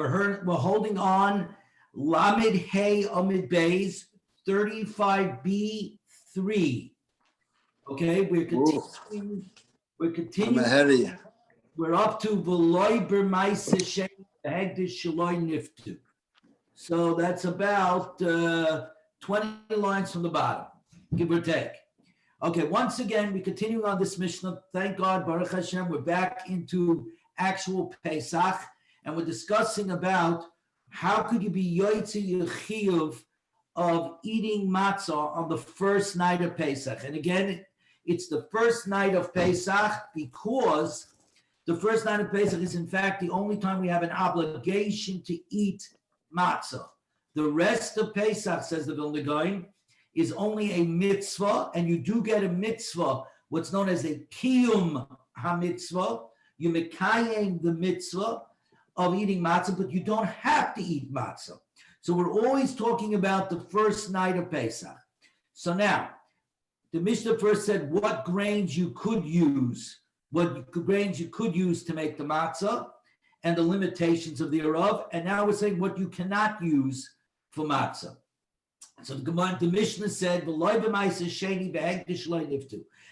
We're holding on Lamed Hey Amid Bays 35B3. Okay, we're continuing. I'm ahead of you. We're up to Veloy Bermaisa Shem Hegdish Shaloi Niftu. So that's about 20 lines from the bottom, give or take. Okay, once again, we continue on this Mishnah. Thank God, Baruch Hashem, we're back into actual Pesach, and we're discussing about how could you be Yoitzi Yechiyuv of eating matzah on the first night of Pesach. And again, it's the first night of Pesach because the first night of Pesach is in fact the only time we have an obligation to eat matzah. The rest of Pesach, says the Vilna Gaon, is only a mitzvah, and you do get a mitzvah, what's known as a kiyum ha-mitzvah. You mekayem the mitzvah of eating matzah, but you don't have to eat matzah. So we're always talking about the first night of Pesach. So now, the Mishnah first said what grains you could use, to make the matzah, and the limitations of the thereof. And now we're saying what you cannot use for matzah. So the Mishnah said,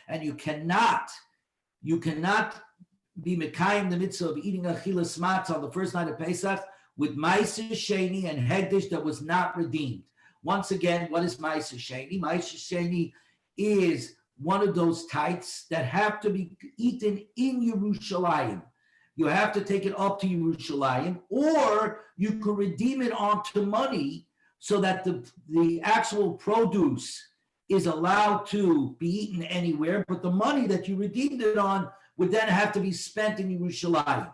and you cannot be mekayim the mitzvah of eating achilas matzah on the first night of Pesach with ma'aser sheni and hegdish that was not redeemed. Once again, what is ma'aser sheni? Ma'aser sheni is one of those tights that have to be eaten in Yerushalayim. You have to take it up to Yerushalayim, or you could redeem it onto money so that the actual produce is allowed to be eaten anywhere, but the money that you redeemed it on would then have to be spent in Yerushalayim.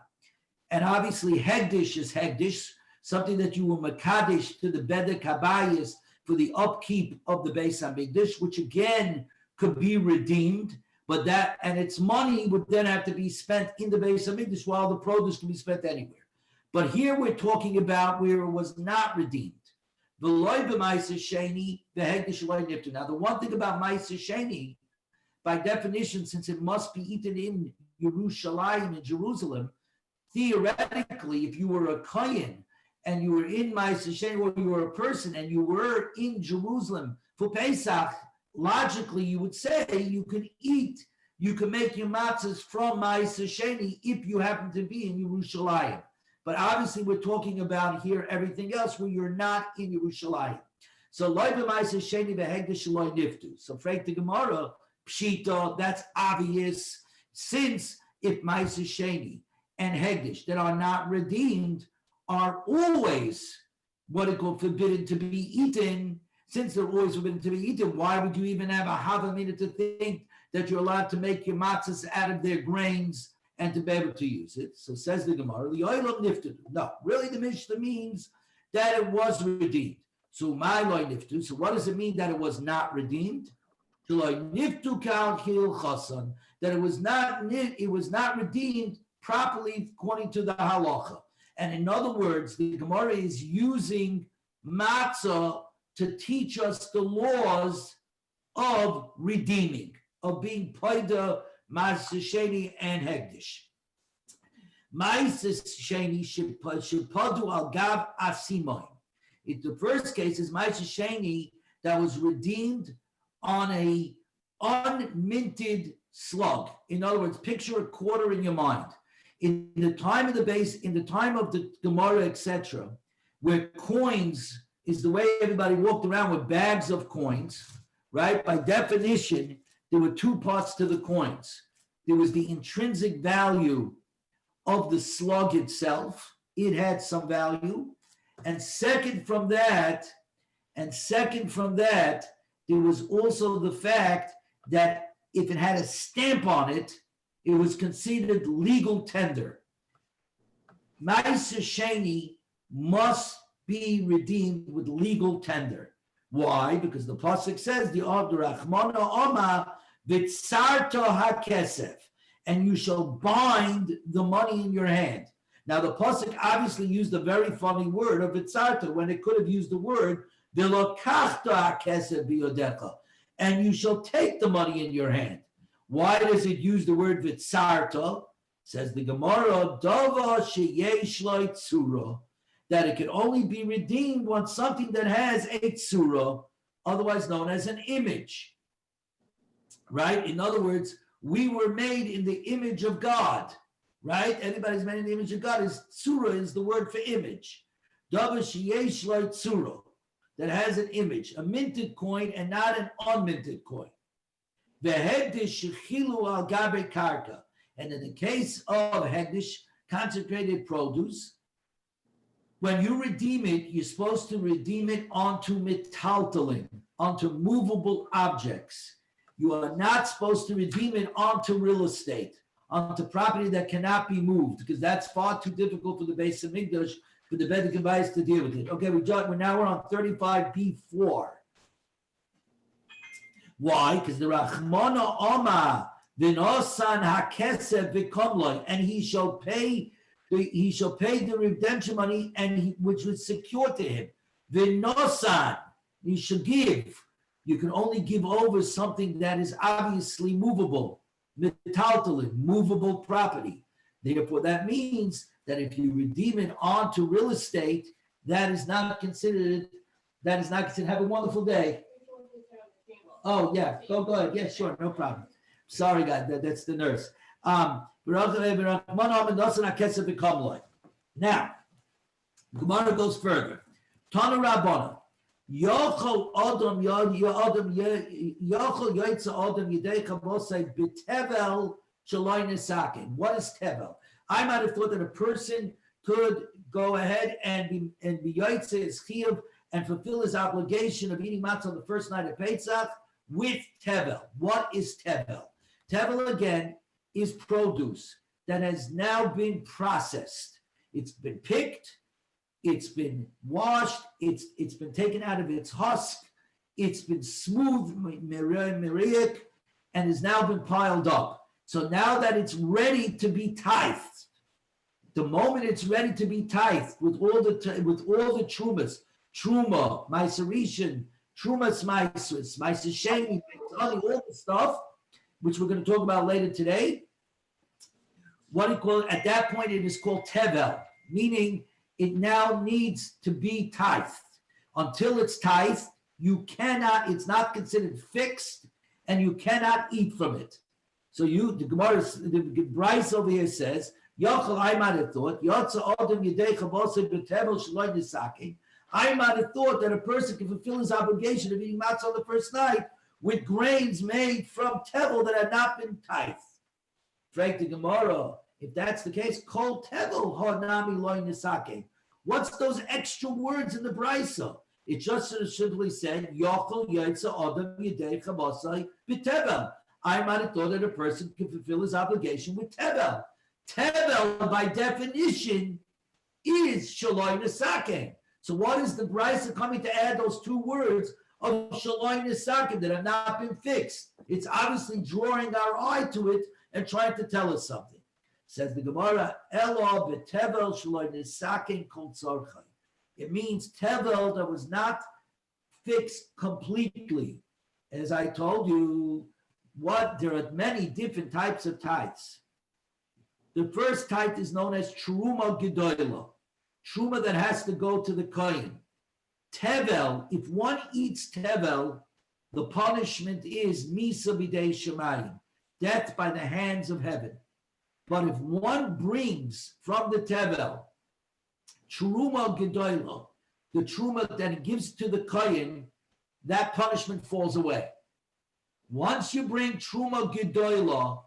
And obviously, hegdish is hegdish, something that you will makadesh to the bedek habayis for the upkeep of the Beis HaMikdash, which again could be redeemed, but that and its money would then have to be spent in the Beis HaMikdash while the produce can be spent anywhere. But here we're talking about where it was not redeemed. Now, the one thing about Ma'aser Sheni, by definition, since it must be eaten in Yerushalayim, in Jerusalem, theoretically, if you were a Kohen and you were in Ma'aser Sheni, or you were a person and you were in Jerusalem for Pesach, logically you would say you can make your matzahs from Ma'aser Sheni if you happen to be in Yerushalayim. But obviously we're talking about here everything else where you're not in Yerushalayim. So loy b'ma'aser sheni v'hegdish loy niftu. So frank the Gemara, pshita, that's obvious, since if ma'aser sheni and hegdish that are not redeemed are always what it called forbidden to be eaten, since they're always forbidden to be eaten, why would you even have a havamina to think that you're allowed to make your matzahs out of their grains and to be able to use it? So says the Gemara, no, really the Mishnah means that it was redeemed. So my loy niftu. So what does it mean that it was not redeemed? That it was not redeemed properly according to the halacha. And in other words, the Gemara is using matzah to teach us the laws of redeeming, of being paida, Ma'aser Sheni and hegdish. Ma'aser Sheni shepadu al gav asimoin. The first case is Ma'aser Sheni that was redeemed on a unminted slug. In other words, picture a quarter in your mind. In the time of the Gemara, etc., where coins is the way everybody walked around with bags of coins, right? By definition, there were two parts to the coins. There was the intrinsic value of the slug itself. It had some value. And second from that, there was also the fact that if it had a stamp on it, it was considered legal tender. Ma'aser Sheni must be redeemed with legal tender. Why? Because the pasuk says, "The Rachmana Oma v'tzarta hakesef," and you shall bind the money in your hand. Now the pasuk obviously used a very funny word of v'tzarta when it could have used the word v'lokachta hakesef biyodecha, and you shall take the money in your hand. Why does it use the word v'tzarta? Says the Gemara, Dava sheyesh lo tzura. that it can only be redeemed on something that has a tzura, otherwise known as an image, right? In other words, we were made in the image of God, right? Anybody's made in the image of God. Tzura is the word for image. Davar sheyesh lo tzura, that has an image, a minted coin and not an unminted coin. V'hegdish shechilu al gabe karka. And in the case of hegdish, consecrated produce, when you redeem it, you're supposed to redeem it onto metaltalin, onto movable objects. You are not supposed to redeem it onto real estate, onto property that cannot be moved, because that's far too difficult for the Beis Hamikdash, for the Bedek Bayis to deal with it. Okay, we're on 35b4. Why? Because the Rachmana Oma v'nosan hakesef v'komloi, and he shall pay the redemption money, and which was secured to him. V'nosan, he shall give. You can only give over something that is obviously movable, metaltalin, movable property. Therefore, that means that if you redeem it onto real estate, that is not considered. Have a wonderful day. Oh yeah, go ahead. Yeah, sure, no problem. Sorry, guys, that's the nurse. Now, Gemara goes further. Tana Rabbana. Yochel Adam Yedecha Bosei B'Tevel Shaloi Nesakim. What is Tevel? I might have thought that a person could go ahead and be Yaitze his chiyuv and fulfill his obligation of eating matzah on the first night of Pesach with Tevel. What is Tevel? Tevel again is produce that has now been processed. It's been picked. It's been washed, it's been taken out of its husk, it's been smooth, miriac, and has now been piled up. So now that it's ready to be tithed, the moment it's ready to be tithed with all the trumas, truma, meiserishin, trumas meisus, meisesheni, all the stuff, which we're going to talk about later today. What do you call it? At that point, it is called tevel, meaning it now needs to be tithed. Until it's tithed, it's not considered fixed, and you cannot eat from it. So the Gemara, the Bryce over here says, I might have thought, I might have thought that a person can fulfill his obligation of eating matzah on the first night with grains made from tevel that had not been tithed. Frank the Gemara, if that's the case, kol tevel hanami loy nisake. What's those extra words in the brisa? It just simply said, yochel yaitza adam yidei chabasai b'tevel. I might have thought that a person can fulfill his obligation with tevel. Tevel, by definition, is shaloi nisake. So what is the brisa coming to add those two words of shaloi nisake that have not been fixed? It's obviously drawing our eye to it and trying to tell us something. Says the Gemara, Elo betevel shaloi nisaken kol tzorchai. It means tevel that was not fixed completely. As I told you, there are many different types of tithes. The first tithe is known as truma gedola, truma that has to go to the kohen. Tevel, if one eats tevel, the punishment is misa b'dei shemayim, death by the hands of heaven. But if one brings from the tevel truma gedola, the truma that it gives to the kohen, that punishment falls away. Once you bring truma gedola,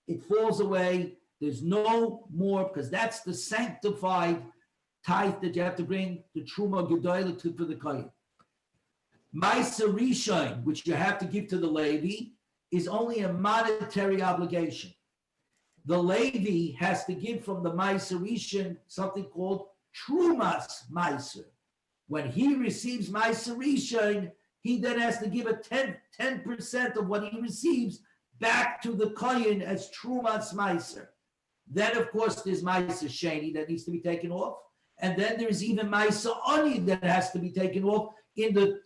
it falls away. There's no more, because that's the sanctified tithe that you have to bring the truma gedola for the kohen. Ma'aser rishon, which you have to give to the Levi, is only a monetary obligation. The Levi has to give from the Ma'aser rishon something called trumas ma'aser. When he receives Ma'aser rishon, he then has to give 10% of what he receives back to the kohen as trumas ma'aser. Then, of course, there's Ma'aser Sheni that needs to be taken off. And then there's even Ma'aser Ani that has to be taken off in the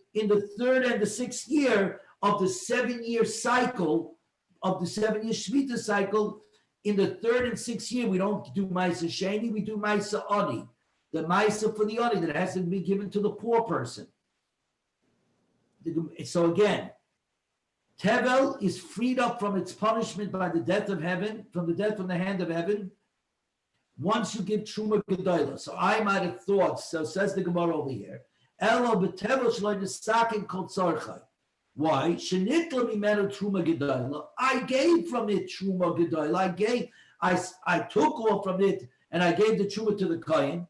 third and the sixth year of the 7-year cycle, of the 7-year Shemitah cycle. In the third and sixth year, we don't do Ma'aser Sheni, we do Ma'aser Ani. the Maisa for the Ani that has to be given to the poor person. So again, Tevel is freed up from its punishment by the death of heaven, from the hand of heaven, once you give Truma Gedola. So I might have thought, so says the Gemara over here, Elo b'tevel shlo nisakin kol tzorchai. Why? Shenitla mimenu Truma Gedola. I gave from it Truma Gedola. I took off from it and I gave the Truma to the Kohen.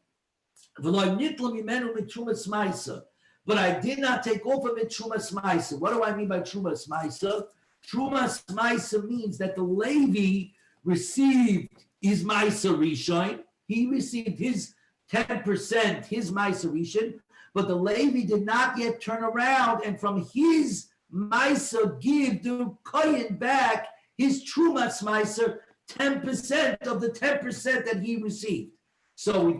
V'lo nitla mimenu mitruma smaisa. But I did not take off of it Truma Smaisa. What do I mean by Truma Smaisa? Truma Smaisa means that the Levi received his Maisa Rishon. He received his 10%, his Maisa Rishon, but the Levi did not yet turn around and from his Maisa give the Kohen back his Truma Smaisa, 10% of the 10% that he received. So we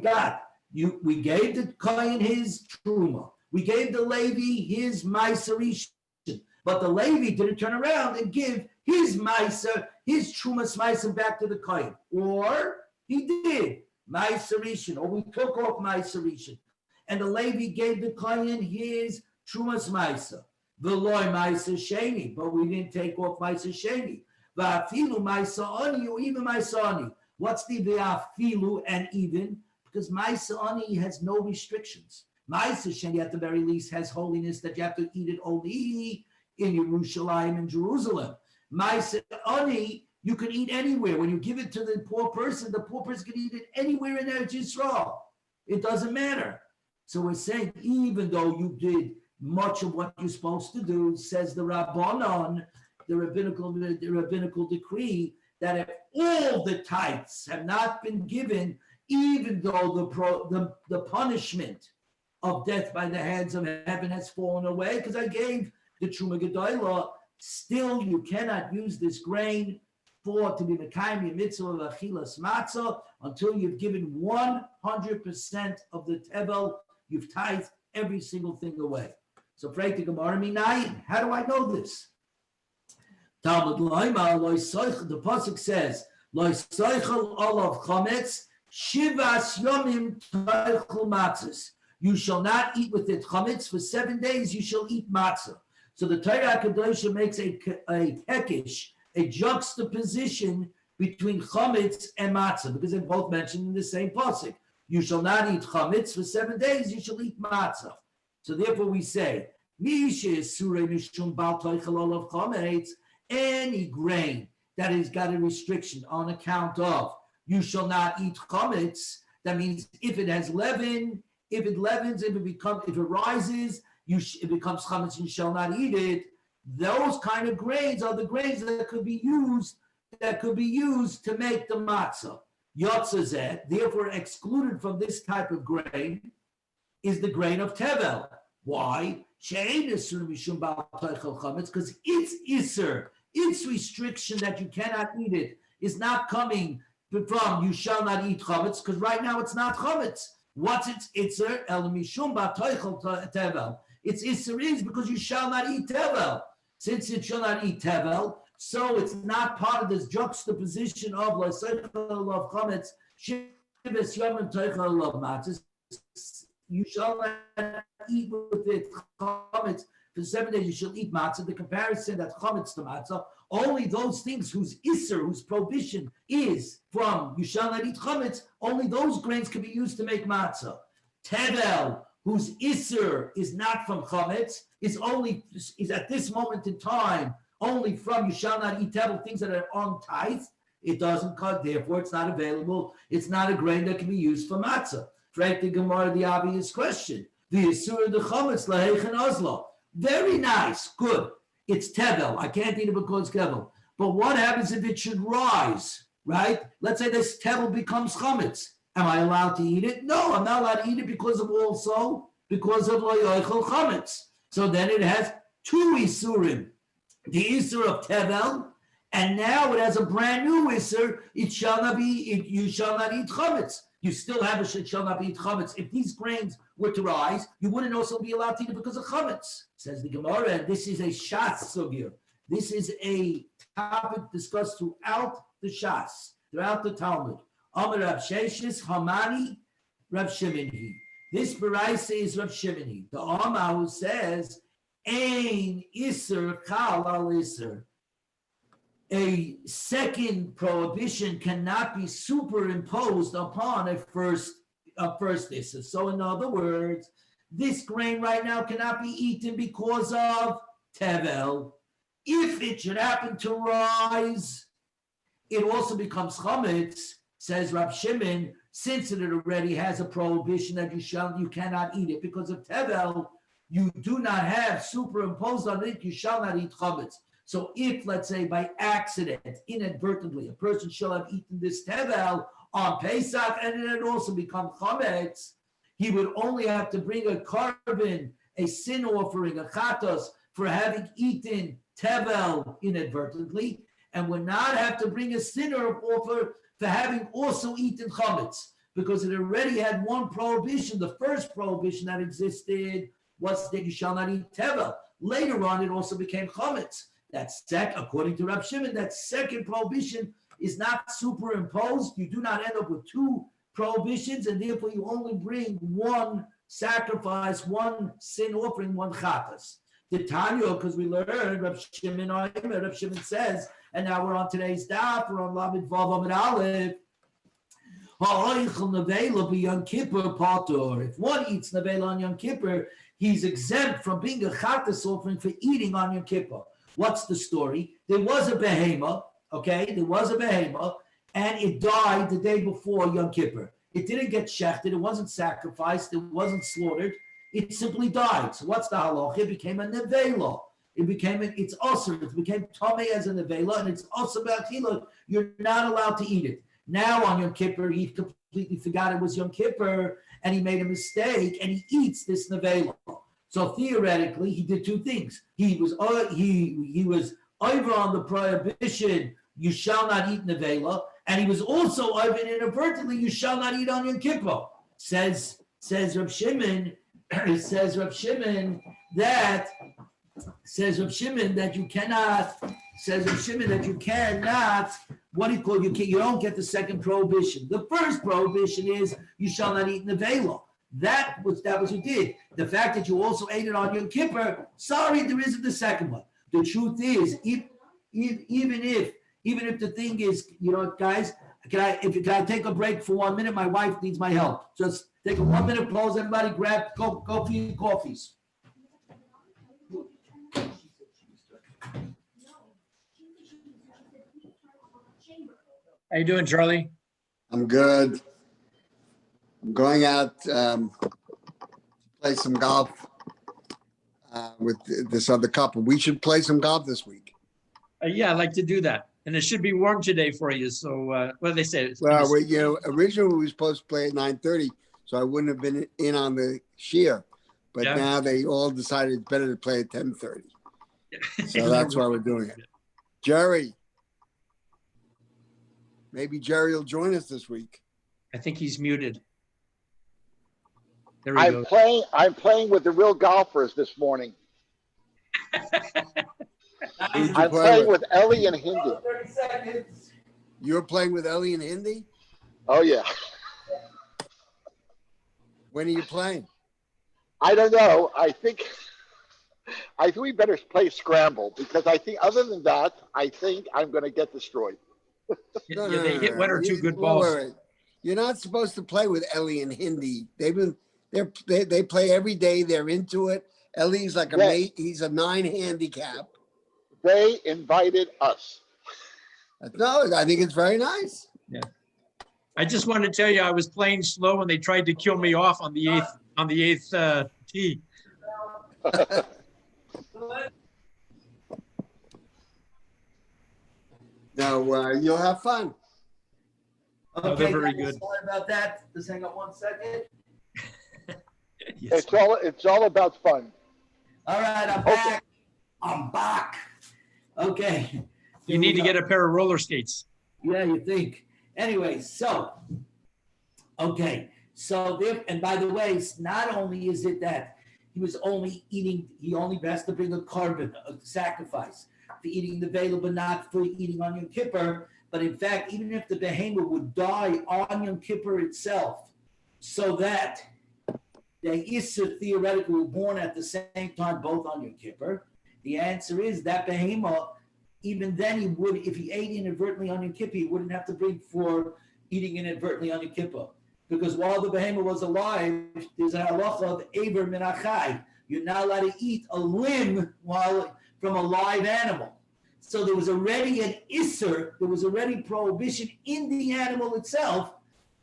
gave the Kohen his Truma. We gave the Levi his Maisa Rishon, but the Levi didn't turn around and give his Maisa, his Trumas Maisa back to the Kohen. Or he did Maisa Rishon, or we took off Maisa Rishon, and the Levi gave the Kohen his Trumas Maisa. V'loy Maisa Sheni, but we didn't take off Maisa Sheni. V'afilu Maisa Ani, or even Maisa Ani. What's the v'afilu and even? Because Maisa Ani has no restrictions. Ma'aser Sheni at the very least has holiness that you have to eat it only in Yerushalayim and Jerusalem. Ma'aser Ani, you can eat anywhere. When you give it to the poor person can eat it anywhere in Eretz Yisrael. It doesn't matter. So we're saying even though you did much of what you're supposed to do, says the Rabbanon, the rabbinical decree, that if all the tithes have not been given, even though the punishment of death by the hands of heaven has fallen away, because I gave the Truma Gedola, still you cannot use this grain to be Mekayim Mitzvah of Achilas Matzah until you've given 100% of the Tevel, you've tithed every single thing away. So pray to Gemara Minayin. How do I know this? Talmud Loima, the Pasuk says, Lo Soichel Olav Chometz, Shivas Yomim Toichel Matzahs. You shall not eat with it chametz for 7 days. You shall eat matzah. So the Torah Kedosha makes a hekesh, a juxtaposition between chametz and matzah, because they're both mentioned in the same pasuk. You shall not eat chametz for 7 days. You shall eat matzah. So therefore, we say any grain that has got a restriction on account of you shall not eat chametz. That means if it has leaven. If it leavens, if it rises, it becomes chametz. You shall not eat it. Those kind of grains are the grains that could be used to make the matzah. Yotzazet, therefore excluded from this type of grain, is the grain of tevel. Why? Because its iser, its restriction that you cannot eat it, is not coming from you shall not eat chametz. Because right now it's not chametz. What's its itzer? El mishum ba'toichel tevel. Its itzer is because you shall not eat tevel. Since it shall not eat tevel, so it's not part of this juxtaposition of l'seichel of chametz. Shivas yomim toichel of matzah. You shall not eat with it chametz for 7 days. You shall eat matzah. The comparison that chametz to matzah, only those things whose iser, whose prohibition is from you shall not eat chametz, only those grains can be used to make matzah. Tevel, whose iser is not from chametz, is at this moment in time only from you shall not eat tevel, things that are on tithe. It doesn't cut, therefore it's not available. It's not a grain that can be used for matzah. Frank the Gemara, the obvious question: the isur the chametz laheichen ozlo. Very nice, good. It's tevel. I can't eat it because it's tevel. But what happens if it should rise, right? Let's say this tevel becomes chametz. Am I allowed to eat it? No, I'm not allowed to eat it because of lo yochel chametz. So then it has two isurim. The isur of tevel, and now it has a brand new isur. You shall not eat chametz. You still have a shall not be eat chametz. If these grains were to rise, you wouldn't also be allowed to eat it because of chametz. Says the Gemara, and this is a shas sugya. This is a topic discussed throughout the shas, throughout the Talmud. Amar Rav Sheshis Hamani, Rav Shimon he. This Baraisa is Rav Shimon he. The Amma who says, Ein Isser Chal al Isser. A second prohibition cannot be superimposed upon a first Isser. So in other words, this grain right now cannot be eaten because of Tevel. If it should happen to rise, it also becomes chametz, says Rab Shimon, since it already has a prohibition that you cannot eat it because of Tevel. You do not have superimposed on it, you shall not eat chametz. So if, let's say, by accident, inadvertently, a person shall have eaten this Tevel on Pesach and it had also become chametz, he would only have to bring a carbon, a sin offering, a chatos, for having eaten Tevel inadvertently, and would not have to bring a sinner offer for having also eaten chametz, because it already had one prohibition. The first prohibition that existed was that you shall not eat Tevel. Later on, it also became chametz. That's according to Rab Shimon, that second prohibition is not superimposed. You do not end up with two prohibitions, and therefore you only bring one sacrifice, one sin offering, one chatas. The Tanya, because we learned Rab Shimon says, and now we're on today's daf, we're on Lamed Vav Amid Aleph. If one eats nevela on Yom Kippur, he's exempt from being a chatas offering for eating on Yom Kippur. What's the story? There was a behema, and it died the day before Yom Kippur. It didn't get shechted, it wasn't sacrificed, it wasn't slaughtered, it simply died. So what's the halacha? It became a nevela. It's osir, it became tamei as a nevela, and it's osir b'achila. You're not allowed to eat it. Now on Yom Kippur, he completely forgot it was Yom Kippur, and he made a mistake, and he eats this nevela. So theoretically, he did two things. He was over on the prohibition, you shall not eat nevela, and he was also over inadvertently, you shall not eat on Yom Kippur. Says Rab Shimon that you cannot. Says Rab Shimon that you cannot. What do you call? You don't get the second prohibition. The first prohibition is you shall not eat nevela. That was what you did. The fact that you also ate it on Yom Kippur, sorry, there isn't the second one. The truth is, even if the thing is, guys, can I take a break for 1 minute? My wife needs my help. Just take a 1 minute pause. Everybody grab, go for your coffees. How you doing, Charlie? I'm good. I'm going out to play some golf with this other couple. We should play some golf this week. Yeah, I'd like to do that. And it should be warm today for you. So what do they say? Well, originally we were supposed to play at 9:30, so I wouldn't have been in on the shear. But now they all decided it's better to play at 10:30. So that's why we're doing it. Jerry. Maybe Jerry will join us this week. I think he's muted. There we go. I'm playing with the real golfers this morning. I'm playing with Ellie and Hindi. 30 seconds. You're playing with Ellie and Hindi? Oh, yeah. When are you playing? I don't know. I think we better play scramble, because I think other than that, I think I'm going to get destroyed. They hit one or two good balls. You're not supposed to play with Ellie and Hindi. They play every day. They're into it. Ellie's like a mate. He's a 9 handicap. They invited us. No, I think it's very nice. Yeah. I just wanted to tell you I was playing slow and they tried to kill me off on the eighth tee. No, you'll have fun. Okay, they're very guys, good. sorry about that. Just hang on 1 second. Yes. It's all about fun. All right, I'm back. I'm back. Okay. You need to get a pair of roller skates. Yeah, you think. Anyway, so, okay. So, and by the way, not only is it that he only has to bring a carbon, a sacrifice for eating the vela, but not for eating on Yom Kippur. But in fact, even if the behemoth would die on Yom Kippur itself, so that the Isser theoretically were born at the same time, both on Yom Kippur? The answer is that Behema, even then he would, if he ate inadvertently on Yom Kippur, he wouldn't have to bring for eating inadvertently on Yom Kippur. Because while the Behema was alive, there's a halacha of Eber min achai. You're not allowed to eat a limb from a live animal. So there was already an Isser, there was already prohibition in the animal itself,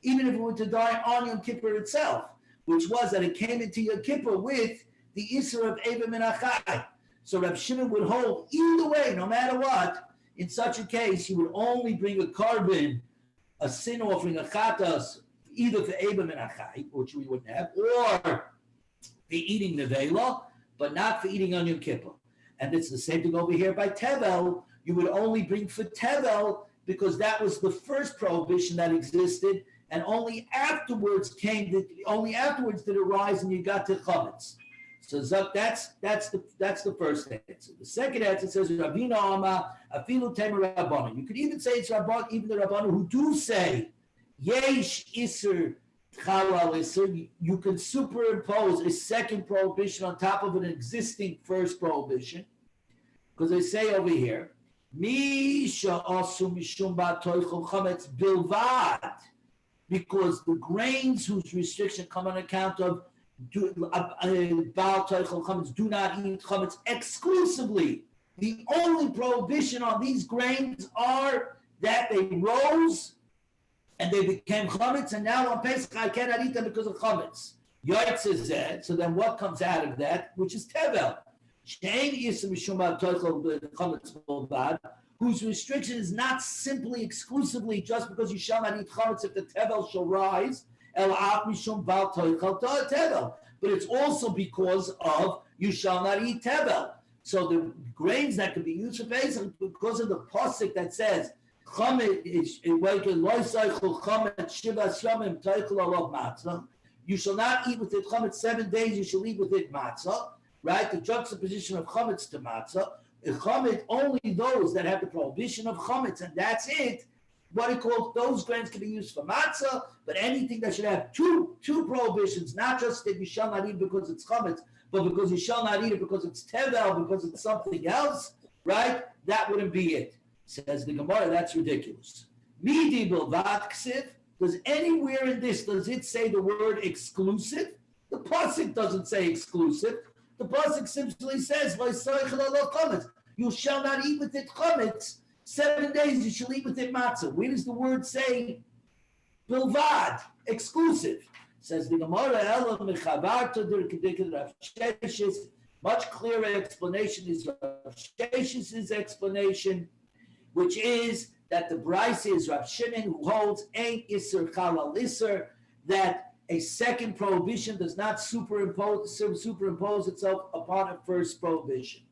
even if it were to die on Yom Kippur itself, which was that it came into Yom Kippur with the Isser of Eber min achai. So Reb Shimon would hold either way, no matter what. In such a case, you would only bring a carbon, a sin offering, a chatas, either for Eber min achai, which we wouldn't have, or for eating nevela, but not for eating on Yom Kippur. And it's the same thing over here by Tevel. You would only bring for Tevel because that was the first prohibition that existed, and only afterwards did it rise, and you got to chametz. So that's the first answer. The second answer says Ravina Ama Afilu Temer Rabbanu. You could even say it's Rabban, even the Rabbanu who do say Yesh Isser Chalal Isser. You can superimpose a second prohibition on top of an existing first prohibition, because they say over here Misha Asu Mishum Ba'Toichol Chametz Bilvad, because the grains whose restriction come on account of do not eat chametz exclusively. The only prohibition on these grains are that they rose and they became chametz, and now on Pesach I cannot eat them because of chametz. Yaitz is that. So then what comes out of that, which is tevel, whose restriction is not simply exclusively just because you shall not eat chametz if the tevel shall rise. But it's also because of you shall not eat tevel. So the grains that could be used for Pesach, because of the pasuk that says you shall not eat with it chametz 7 days. You shall eat with it matzah. Right, the juxtaposition of chametz to matzah. Chametz, only those that have the prohibition of chametz, and that's it. What he called those grains can be used for matzah, but anything that should have two prohibitions, not just that you shall not eat because it's chametz, but because you shall not eat it because it's tevel, because it's something else, right? That wouldn't be it. Says the Gemara, that's ridiculous. Midi bilvad ksiv. Does anywhere in this, does it say the word exclusive? The pasuk doesn't say exclusive. The pasuk simply says, you shall not eat with it chametz. 7 days you shall eat with it matzah. Where does the word say bilvad, exclusive? Says the Gemara, much clearer explanation is Rav Shesh's explanation, which is that the Bryce is Rav Shimon, who holds Ein Isser Chalal Isser, that a second prohibition does not superimpose itself upon a first prohibition.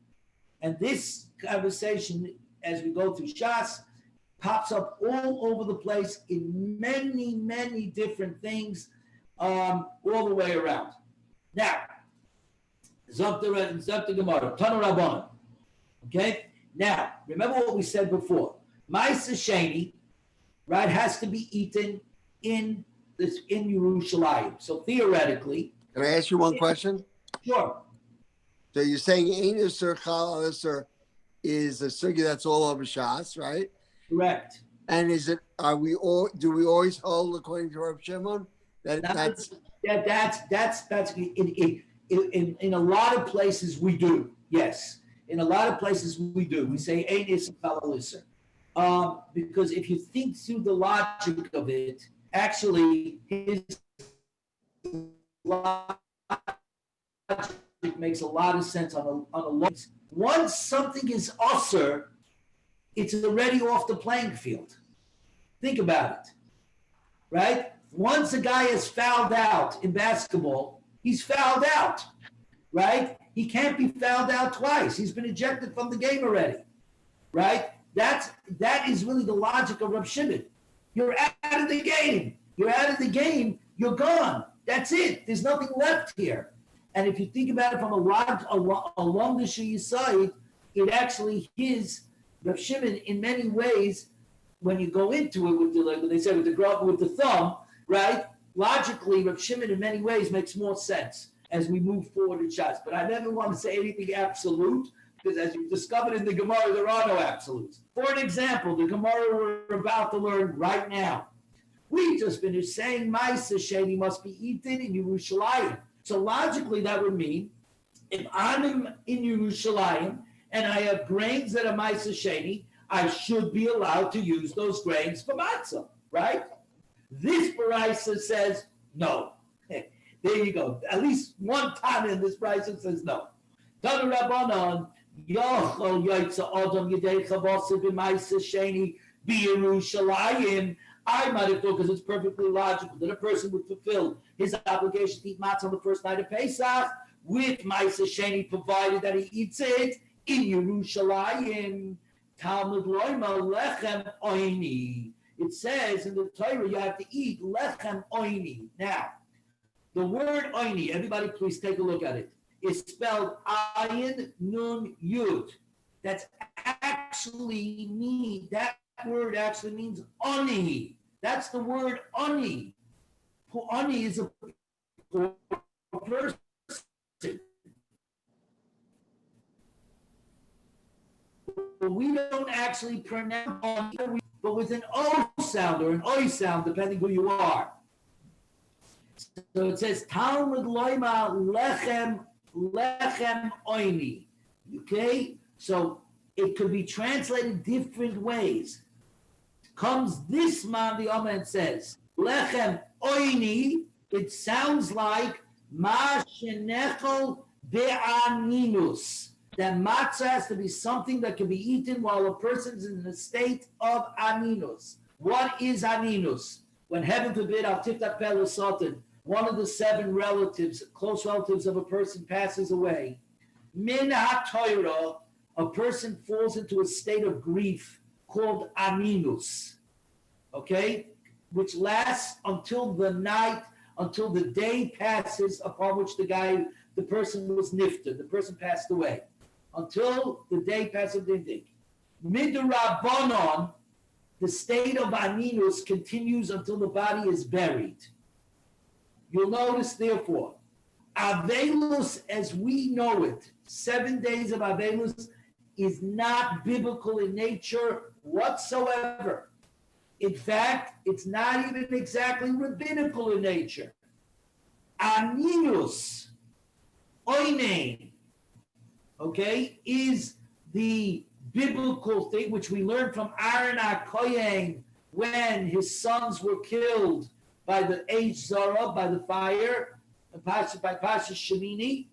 And this conversation, as we go through Shas, pops up all over the place in many, many different things, all the way around. Now, Zok Gemara, Tanu Rabbanan. Okay? Now, remember what we said before. Ma'aser Sheni, right, has to be eaten in Yerushalayim. So theoretically. Can I ask you one question? Sure. So you're saying Ein Isser Chal Isser is a sugya that's all over Shas, right? Correct. And do we always hold according to Rav Shimon? That's in a lot of places we do. Yes. In a lot of places we do. We say Ein Isser Chal Isser. Because if you think through the logic of it, actually his logic makes a lot of sense on a long. Once something is usher, it's already off the playing field. Think about it, right? Once a guy is fouled out in basketball, he's fouled out, right? He can't be fouled out twice. He's been ejected from the game already, right? That is really the logic of Rav Shimon. You're out of the game. You're out of the game. You're gone. That's it. There's nothing left here. And if you think about it from along the Shia side, it actually is Rav Shimon in many ways. When you go into it with the, like they said, with the thumb, right? logically, Rav Shimon in many ways makes more sense as we move forward in Shas. But I never want to say anything absolute, because as you've discovered in the Gemara, there are no absolutes. For an example, the Gemara we're about to learn right now. We just finished saying Ma'aseh Sheni must be eaten in Yerushalayim. So logically, that would mean if I'm in Yerushalayim and I have grains that are Ma'aseh Sheni, I should be allowed to use those grains for matzah, right? This Baraisa says no. There you go. At least one time in this Baraisa says no. Tanu Rabbanon, Yochol Yaitza Adam Yedei Chavosav B'Ma'aseh Sheni B'Yerushalayim. I might have thought, because it's perfectly logical, that a person would fulfill his obligation to eat matzah on the first night of Pesach with Ma'aseh Sheni, provided that he eats it in Yerushalayim. Talmud Loima Lechem Oini. It says in the Torah you have to eat Lechem Oini. Now, the word Oini, everybody please take a look at it. It's spelled Ayin Nun Yud. That word actually means Oni. That's the word Oni. Oni is a person. We don't actually pronounce Oni, but with an O sound or an Oi sound, depending who you are. So it says Talmud Loima Lechem Oini. Okay? So it could be translated different ways. Comes this man, the Omer, and says, Lechem Oini, it sounds like Ma Shenechel Be'aninus. That matzah has to be something that can be eaten while a person's in a state of aninus. What is aninus? When, heaven forbid, Al Tiftach Peh Satan, one of the 7 relatives, close relatives of a person passes away. Min HaTorah, a person falls into a state of grief called aninus, okay, which lasts until the day passes upon which the person was nifted, the person passed away, until the day passes the day. Midrabanon, the state of aninus continues until the body is buried. You'll notice, therefore, Avelus as we know it, 7 days of Avelus, is not biblical in nature whatsoever. In fact, it's not even exactly rabbinical in nature. Aninus, oinein, okay, is the biblical thing which we learned from Aaron HaKohen when his sons were killed by the Eish Zara, by the fire, by Pasha Shemini,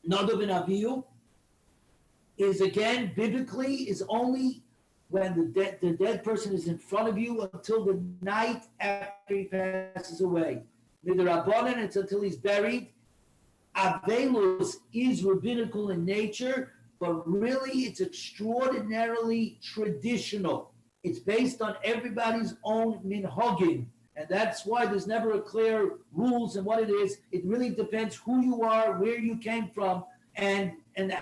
Nadav and Avihu, is again, biblically, is only when the dead person is in front of you until the night after he passes away. Midrabanan, it's until he's buried. Avelus is rabbinical in nature, but really it's extraordinarily traditional. It's based on everybody's own minhagim. And that's why there's never a clear rules and what it is. It really depends who you are, where you came from, and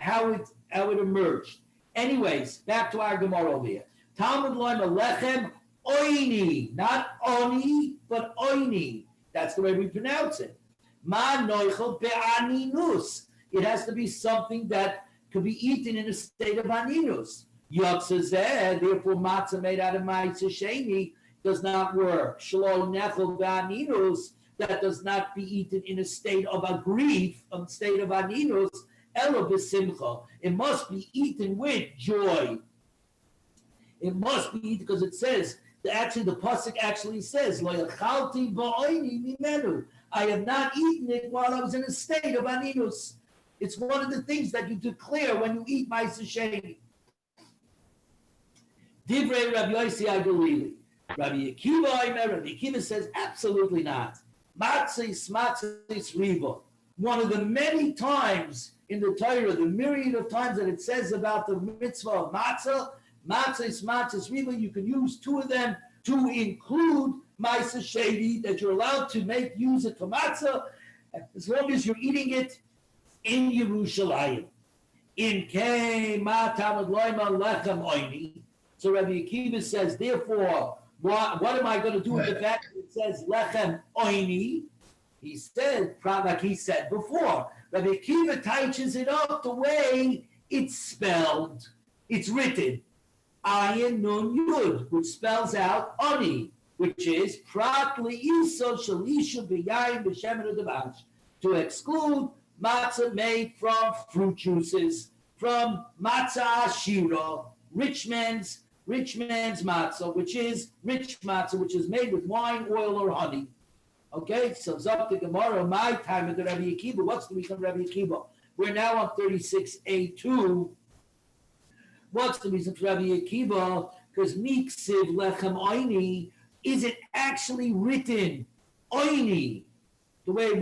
how it emerged. Anyways, back to our Gemara over here. Talmud Loima Lechem Oini, not Oni, but Oini. That's the way we pronounce it. Ma Noichel Be'aninus. It has to be something that could be eaten in a state of aninus. Yotzazeh, therefore matzah made out of Ma'aseh Sheni does not work. Shelo Nechel Be'aninus, that does not be eaten in a state of a grief, a state of aninus. Elo b'simcha. It must be eaten with joy. It must be eaten because it says, the pasuk actually says, Lo yachalti ba'oini mimenu. I have not eaten it while I was in a state of aninus. It's one of the things that you declare when you eat Ma'aseh Sheni. Divrei Rabbi Yossi HaGalili. Rabbi Akiva says, absolutely not. Matzis riva. One of the many times in the Torah, the myriad of times that it says about the mitzvah of matzah, matzis riva, you can use 2 of them to include Ma'aseh Sheni, that you're allowed to use it for matzah, as long as you're eating it in Yerushalayim. In Kei Ma Talmud Loima Lechem Oini. So Rabbi Akiva says, therefore, What am I going to do with the fact that it says lechem oini? He said, like he said before, Rabbi Akiva touches it up the way it's spelled. It's written, ayin nun yud, which spells out oni, which is prat li'iso shalishu b'yayin b'shemen u'davash, to exclude matzah made from fruit juices, from matzah ashira, rich man's matzah, which is rich matzah, which is made with wine, oil, or honey. Okay, so Zok the Gemara, my time at the Rabbi Akiva. What's the reason of Rabbi Akiva? We're now on 36a2. What's the reason for Rabbi Akiva? Because miksiv lechem oini, is it actually written oini the way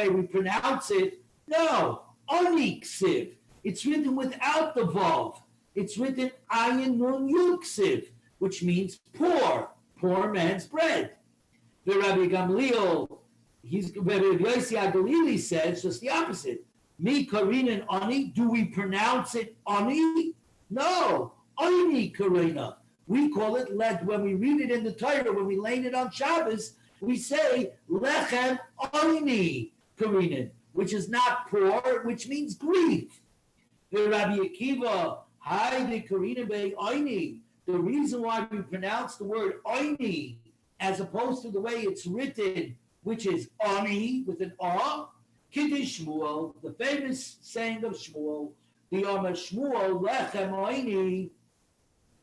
we pronounce it? No, oniksiv. It's written without the vav. It's written ayin nun yuksiv, which means poor man's bread. The Rabbi Gamliel, Rabbi BJC Galili says just the opposite. Mi karina ani, do we pronounce it ani? No, ani karina. We call it when we read it in the Torah, when we lay it on Shabbos, we say lechem ani karina, which is not poor, which means grief. The Rabbi Akiva, hi the karina be ani. The reason why we pronounce the word ani as opposed to the way it's written, which is ani with an ah, Kiddush Shmuel, the famous saying of Shmuel, the Yom Shmuel lechem oini,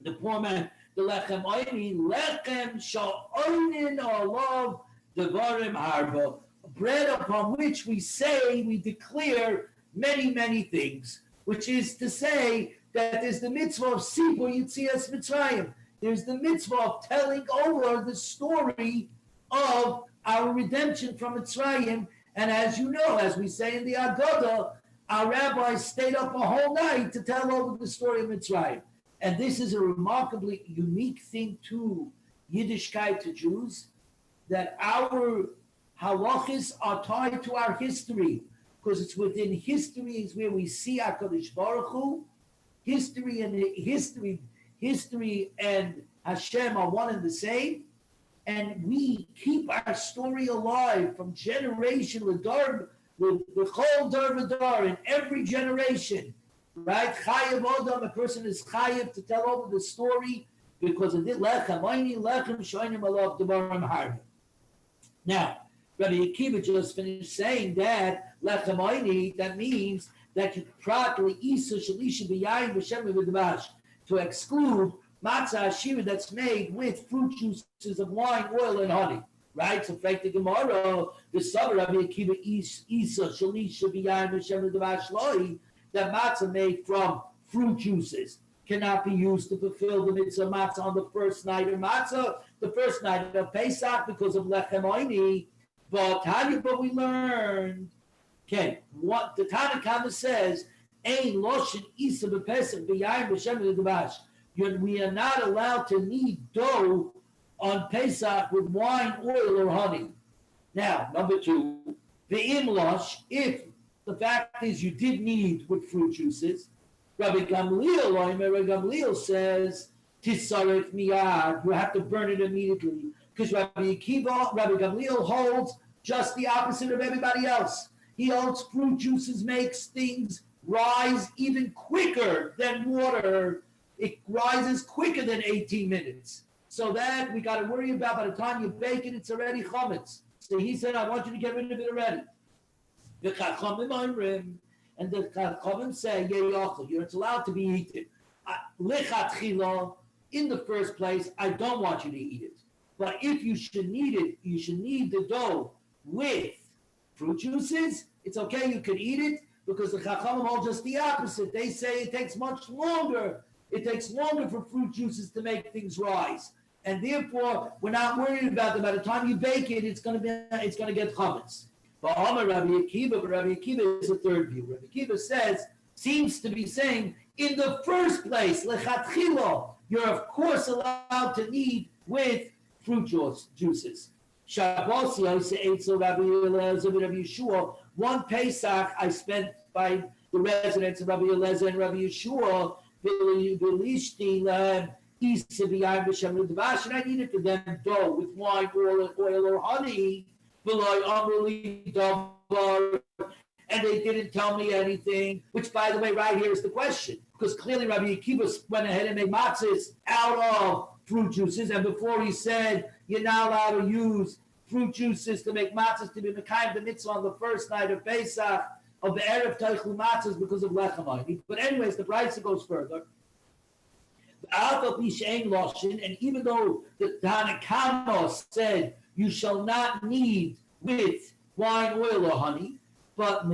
the poor man, the lechem oini, lechem sha'oinin alav devarim harba, bread upon which we say, we declare many, many things, which is to say that there's the mitzvah of Sibur Yitzias Mitzrayim. There's the mitzvah of telling over the story of our redemption from Mitzrayim. And as you know, as we say in the Agadah, our rabbis stayed up a whole night to tell over the story of Mitzrayim. And this is a remarkably unique thing to Yiddishkeit, to Jews, that our halachis are tied to our history, because it's within history is where we see HaKadosh Baruch Hu. History and Hashem are one and the same, and we keep our story alive from generation with the whole dar in every generation, right? Chayav Odom, a person is chayav to tell over the story because of it. Lechem oini, lechem shoinim alav devarim harba. Now, Rabbi Akiva just finished saying that lechem oini, that means that you properly isa shalisha b'yayin b'shem v'davash, to exclude matzah ashira that's made with fruit juices of wine, oil, and honey. Right? So, fact the Gemara, the Sabbath Rabbi Akiva isa shalisha b'yayin b'shem v'davash loi, that matzah made from fruit juices cannot be used to fulfill the mitzvah matzah on the first night of matzah, the first night of Pesach, because of lechem oini. But we learned. Okay, what the Tanna Kama says, Ein loshin isa b'pesach b'yayin b'shem v'davash. We are not allowed to knead dough on Pesach with wine, oil, or honey. Now, number two, ve'im losh, if the fact is you did knead with fruit juices, Rabbi Gamliel says, tisaref miyad, you have to burn it immediately, because Rabbi Gamliel holds just the opposite of everybody else. He holds fruit juices makes things rise even quicker than water. It rises quicker than 18 minutes. So that we got to worry about by the time you bake it, it's already chametz. So he said, I want you to get rid of it already. The chachamim and the chachamim say, you're allowed to be eaten. Lechatchila, in the first place, I don't want you to eat it. But if you should need it, you should knead the dough with fruit juices, it's okay, you can eat it, because the Chachamim hold just the opposite. They say it takes much longer. It takes longer for fruit juices to make things rise. And therefore, we're not worried about them. By the time you bake it, it's going to get chametz. But Rabbi Akiva is a third view. Rabbi Akiva seems to be saying, in the first place, lechatchila, you're of course allowed to knead with fruit juices. Shabbos, Rabbi Yeshua. One Pesach I spent by the residents of Rabbi Eliezer and Rabbi Yeshua, and I needed for them dough with wine, oil or honey. And they didn't tell me anything, which, by the way, right here is the question. Because clearly Rabbi Akiva went ahead and made matzahs out of fruit juices. And before he said, you're not allowed to use fruit juices to make matzahs to be mekayim the mitzvah on the first night of Pesach, of the Erev Teichlu matzahs because of lechem. But anyways, the Brisa goes further. And even though the Tanakama said you shall not knead with wine, oil, or honey, but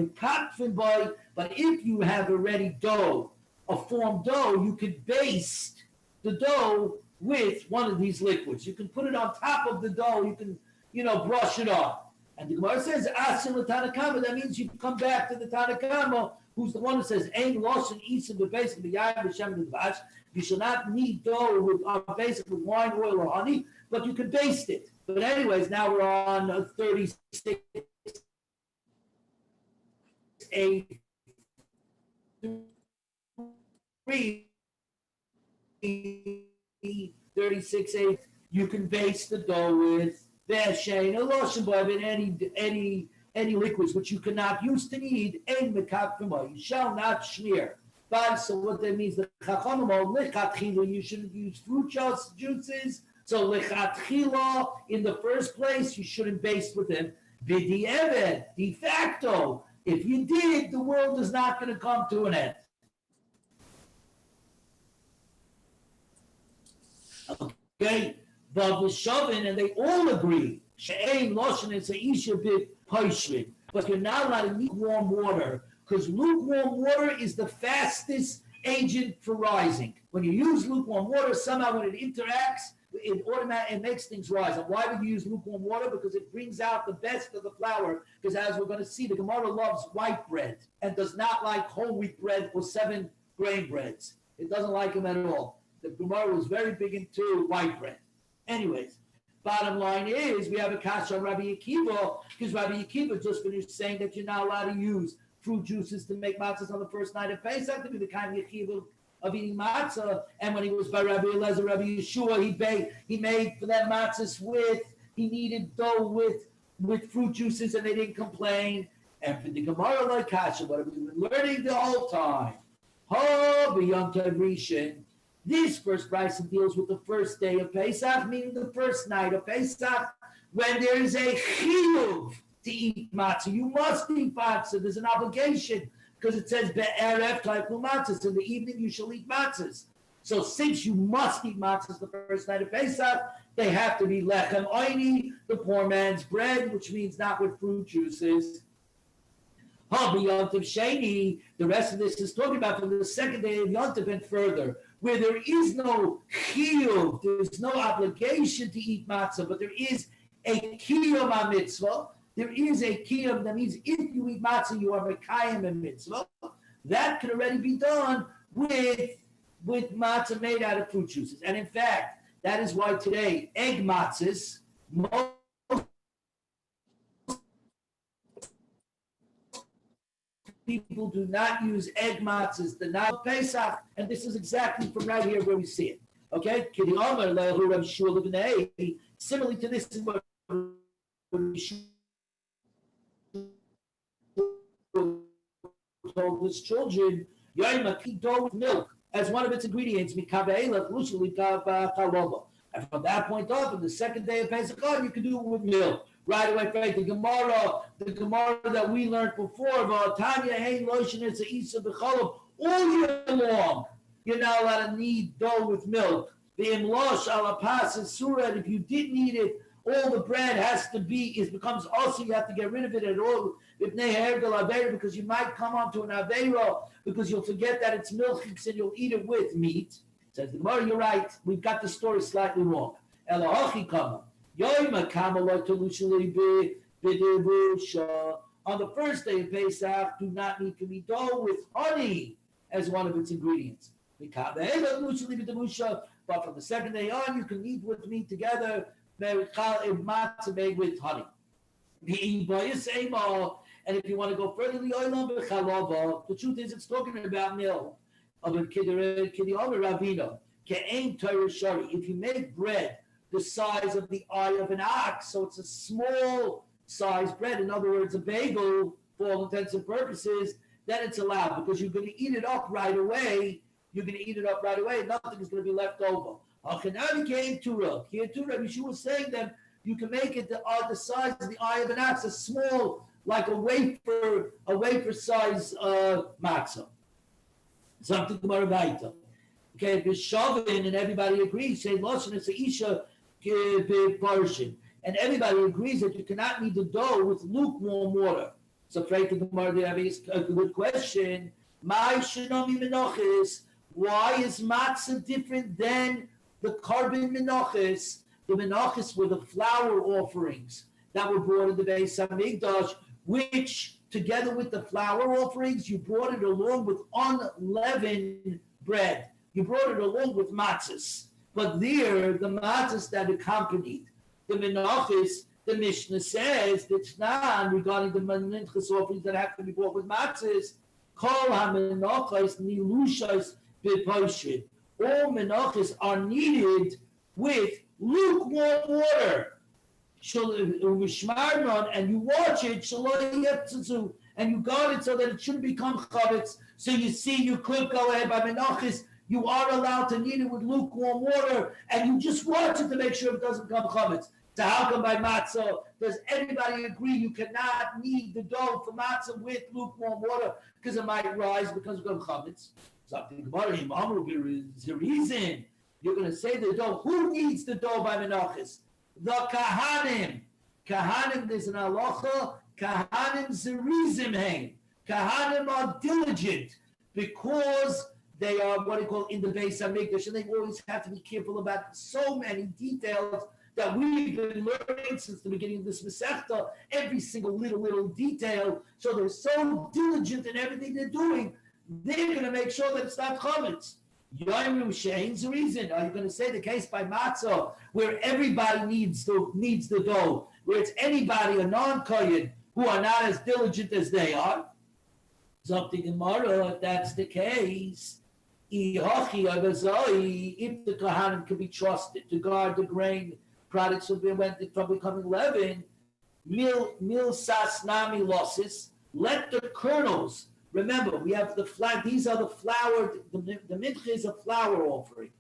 if you have already dough, a formed dough, you could baste the dough with one of these liquids. You can put it on top of the dough. You can, brush it off. And the Gemara says, Asim Tanakama. That means you come back to the Tanakama, who's the one who says, Ein Loshen Isim Bebesim B'Yayim B'Shem B'Dvash. You shall not knead dough with basic with wine, oil, or honey, but you can baste it. But anyways, now we're on 36. 8 3 36 8 you can baste the dough with Veshain or lotion boy in any liquids which you cannot use to knead ein mekapfimo. You shall not smear. But so what that means, the chachamim lechatchila you shouldn't use fruit juices. So lechatchila in the first place you shouldn't baste with them. B'di'evet, de facto. If you did, the world is not going to come to an end. Okay, but with Shavin, and they all agree, she'ein loshen is a isha bit poishrit, but you're not allowed to lukewarm water, because lukewarm water is the fastest agent for rising. When you use lukewarm water, somehow when it interacts, it makes things rise. And why would you use lukewarm water? Because it brings out the best of the flour. Because as we're going to see, the Gemara loves white bread and does not like whole wheat bread or 7 grain breads. It doesn't like them at all. The Gemara was very big into white bread. Anyways, bottom line is we have a kasha on Rabbi Akiva, because Rabbi Akiva just finished saying that you're not allowed to use fruit juices to make matzahs on the first night of Pesach, to be the kind of Akiva of eating matzah. And when he was by Rabbi Eliezer, Rabbi Yeshua, he made for that matzahs he needed dough with fruit juices, and they didn't complain. And for the Gemara like kasha, what have we been learning the whole time? Ho b'yom tov rishon. This first brisa deals with the first day of Pesach, meaning the first night of Pesach, when there is a chiyuv to eat matzah. You must eat matzah. There's an obligation, because it says be'erev teichlu matzahs. In the evening you shall eat matzahs. So since you must eat matzahs the first night of Pesach, they have to be lechem oini, the poor man's bread, which means not with fruit juices. Yontav Sheni, the rest of this is talking about from the second day of Yontav and further, where there is no chiyuv, there's no obligation to eat matzah, but there is a kiyum mitzvah. There is a kiyum, that means if you eat matzah, you are mekayim a mitzvah. That can already be done with matzah made out of fruit juices. And in fact, that is why today, egg matzahs, most people do not use egg matzahs, the night of Pesach, and this is exactly from right here where we see it. Okay? Similarly to this is what told his children, Yomi, dough with milk as one of its ingredients. And from that point on, from the second day of Pesach, you can do it with milk. Right away, right? The Gemara that we learned before, Tanya, hey, lotion, it's a isa b'cholov, all year long. You're not allowed to knead dough with milk. The imlosh ala pas is surah. If you didn't eat it, all the bread becomes also. You have to get rid of it at all. Because you might come onto an aveira because you'll forget that it's milk and you'll eat it with meat. Says the Gemara, you're right. We've got the story slightly wrong. Elahachi kama. On the first day of Pesach, do not need to be dough with honey as one of its ingredients. But from the second day on, you can eat with meat together, matzah made with honey. And if you want to go further, the truth is it's talking about milk. ke'ein Torah shari. If you make bread the size of the eye of an ox, so it's a small size bread, in other words, a bagel, for all intents and purposes, then it's allowed because you're going to eat it up right away. Nothing is going to be left over. Yeshua was saying that you can make it the size of the eye of an ox, a small, like a wafer size matzah. Something about Baita. Okay, because Shavin and everybody agrees, say Lashon is a Isha portion. And everybody agrees that you cannot knead the dough with lukewarm water. So afraid to Gemara, they have a good question. My Shinomi Menachis, why is matzah different than the carbon menachis? The menachis were the flour offerings that were brought in the Beis Hamikdash, which together with the flour offerings, you brought it along with unleavened bread. You brought it along with matzahs. But there, the matzahs that accompanied the menachis, the Mishnah says that's not regarding the menachis offerings that have to be brought with matzahs. Kol ha-menachis nilushas b'poshet. All menachis are needed with lukewarm water. And you watch it, and you guard it so that it shouldn't become chavetz. So you see, you could go ahead by menachis. You are allowed to knead it with lukewarm water, and you just watch it to make sure it doesn't become chametz. So how come by matzah, does everybody agree you cannot knead the dough for matzah with lukewarm water because it might rise because of chametz? Something about him, is the reason. You're going to say the dough. Who needs the dough by menachis? The kahanim. Kahanim, there's an halacha. Kahanim zerizim hein. Kahanim are diligent because they are what they call in the Beis Hamikdash, and they always have to be careful about so many details that we've been learning since the beginning of this Masechta, every single little detail. So they're so diligent in everything they're doing, they're going to make sure that it's not chametz. Yomi Shein reason. Are you going to say the case by matzah where everybody needs the dough, where it's anybody, a non-kohen, who are not as diligent as they are? Something tomorrow, if that's the case, if the Kohanim can be trusted to guard the grain products from becoming leaven, mil sasnami losses, let the kernels. Remember, we have these are the flour, the mincha is a flour offering.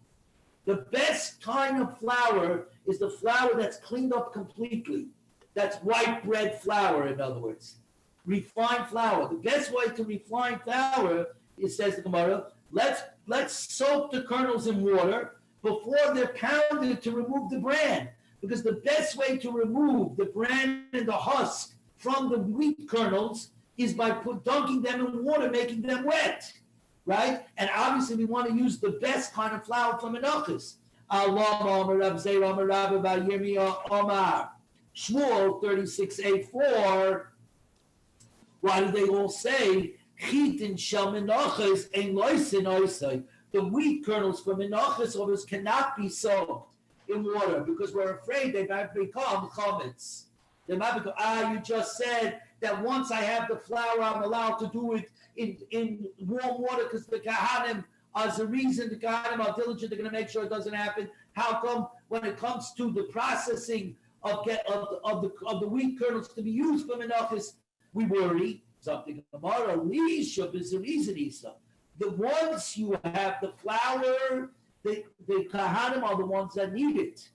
The best kind of flour is the flour that's cleaned up completely. That's white bread flour, in other words. Refined flour. The best way to refine flour, it says the Gemara, let's soak the kernels in water before they're pounded to remove the bran. Because the best way to remove the bran and the husk from the wheat kernels is by dunking them in water, making them wet, right? And obviously we want to use the best kind of flour from menachos. Shmuel 36:8-4. Why do they all say chitin shel menachos ein loisin oisai? The wheat kernels from menachos overs cannot be soaked in water because we're afraid they might become chametz. They might become, you just said that once I have the flour, I'm allowed to do it in warm water because the kahanim, as a reason, the kahanim are diligent, they're going to make sure it doesn't happen. How come when it comes to the processing of the wheat kernels to be used for menachos, we worry? Something tomorrow, Lisha is the reason, Isa. The ones you have the flour, the kahanim are the ones that need it.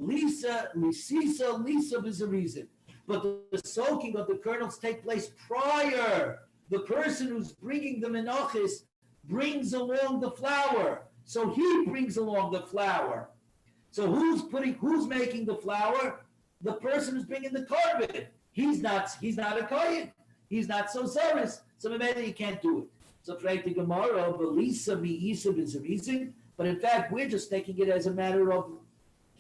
Lisa is the reason. But the soaking of the kernels take place prior. The person who's bringing the menachos brings along the flour. So he brings along the flour. So who's making the flour? The person who's bringing the carbon. He's not a kohen. He's not so zealous. So maybe he can't do it. So afraid the Gemara, Belisa mi-isa is the reason. But in fact, we're just taking it as a matter of